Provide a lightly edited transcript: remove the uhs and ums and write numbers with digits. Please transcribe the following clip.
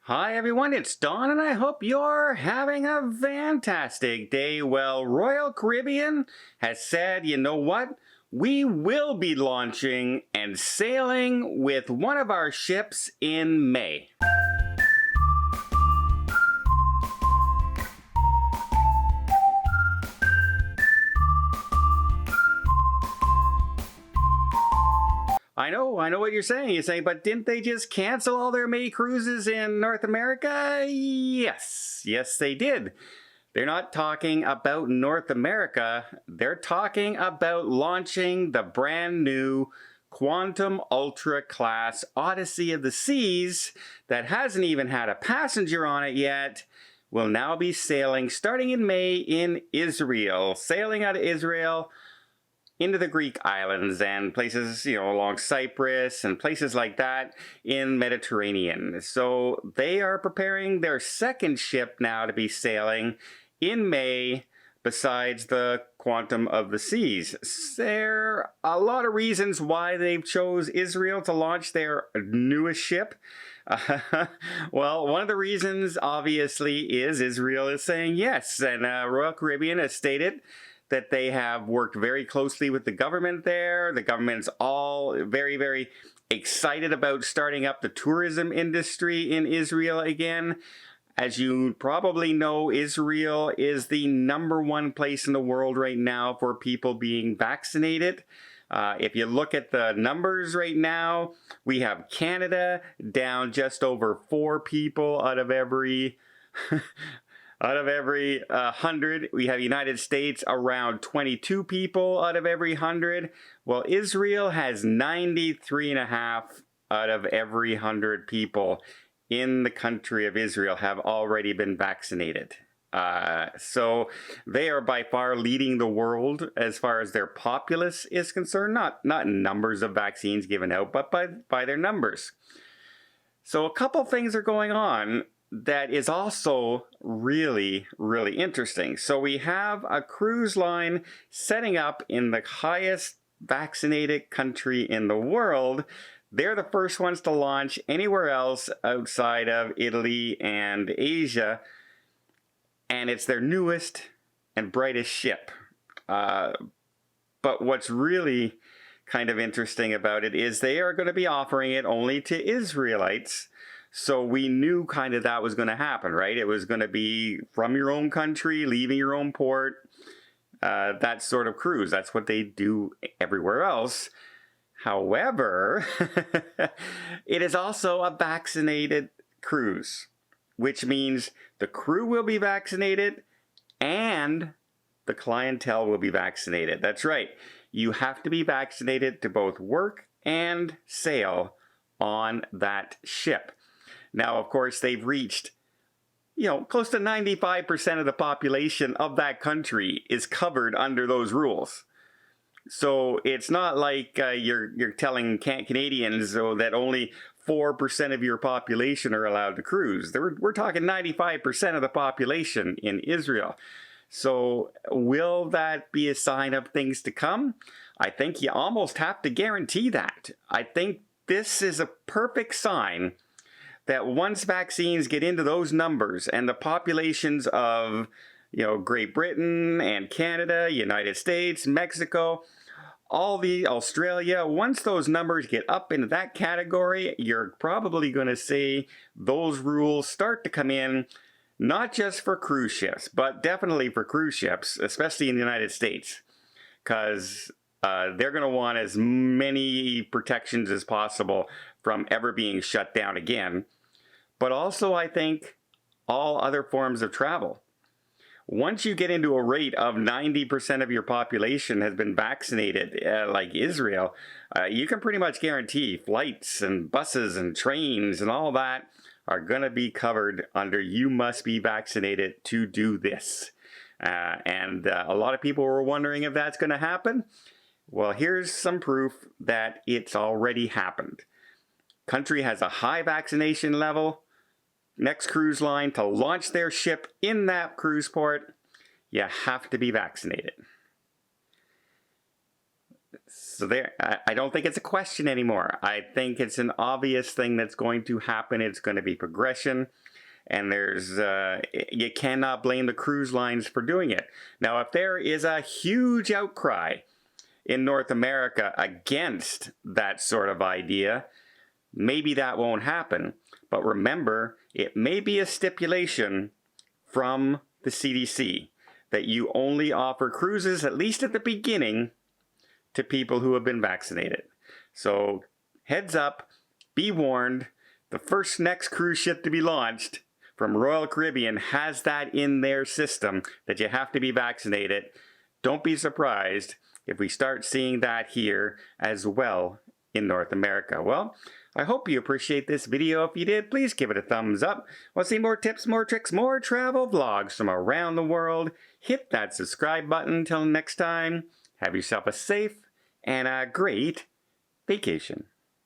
Hi everyone, it's Don and I hope you're having a fantastic day. Well, Royal Caribbean has said, you know what? We will be launching and sailing with one of our ships in May. I know what you're saying. You're saying, but didn't they just cancel all their May cruises in North America? Yes, they did. They're not talking about North America. They're talking about launching the brand new Quantum Ultra class Odyssey of the Seas that hasn't even had a passenger on it yet. Will now be sailing starting in May in Israel. Sailing out of Israel into the Greek islands and places, along Cyprus and places like that in Mediterranean. So they are preparing their second ship now to be sailing in May besides the Quantum of the Seas. There are a lot of reasons why they've chose Israel to launch their newest ship. Well, one of the reasons obviously is Israel is saying yes, and Royal Caribbean has stated that they have worked very closely with the government there. The government's all very, very excited about starting up the tourism industry in Israel again. As you probably know, Israel is the #1 place in the world right now for people being vaccinated. If you look at the numbers right now, we have Canada down just over 4 people out of every 100. We have United States around 22 people out of every 100. Well, Israel has 93.5 out of every 100 people in the country of Israel have already been vaccinated. So they are by far leading the world as far as their populace is concerned, not numbers of vaccines given out, but by their numbers. So a couple things are going on that is also really, really interesting. So we have a cruise line setting up in the highest vaccinated country in the world. They're the first ones to launch anywhere else outside of Italy and Asia. And it's their newest and brightest ship. But what's really kind of interesting about it is they are going to be offering it only to Israelites. So we knew kind of that was going to happen, right? It was going to be from your own country, leaving your own port, that sort of cruise. That's what they do everywhere else. However, it is also a vaccinated cruise, which means the crew will be vaccinated and the clientele will be vaccinated. That's right. You have to be vaccinated to both work and sail on that ship. Now, of course, they've reached, close to 95% of the population of that country is covered under those rules. So it's not like you're telling Canadians that only 4% of your population are allowed to cruise. We're talking 95% of the population in Israel. So will that be a sign of things to come? I think you almost have to guarantee that. I think this is a perfect sign that once vaccines get into those numbers and the populations of, Great Britain and Canada, United States, Mexico, Australia, once those numbers get up into that category, you're probably going to see those rules start to come in, not just for cruise ships, but definitely for cruise ships, especially in the United States, because they're going to want as many protections as possible from ever being shut down again. But also, I think, all other forms of travel. Once you get into a rate of 90% of your population has been vaccinated, like Israel, you can pretty much guarantee flights and buses and trains and all that are going to be covered under you must be vaccinated to do this. And a lot of people were wondering if that's going to happen. Well, here's some proof that it's already happened. Country has a high vaccination level. Next cruise line to launch their ship in that cruise port, you have to be vaccinated. So there, I don't think it's a question anymore. I think it's an obvious thing that's going to happen. It's going to be progression. And you cannot blame the cruise lines for doing it. Now, if there is a huge outcry in North America against that sort of idea, maybe that won't happen. But remember, it may be a stipulation from the CDC that you only offer cruises, at least at the beginning, to people who have been vaccinated. So heads up, be warned, the next cruise ship to be launched from Royal Caribbean has that in their system that you have to be vaccinated. Don't be surprised if we start seeing that here as well in North America. Well, I hope you appreciate this video. If you did, please give it a thumbs up. Want to see more tips, more tricks, more travel vlogs from around the world? Hit that subscribe button. Till next time, have yourself a safe and a great vacation.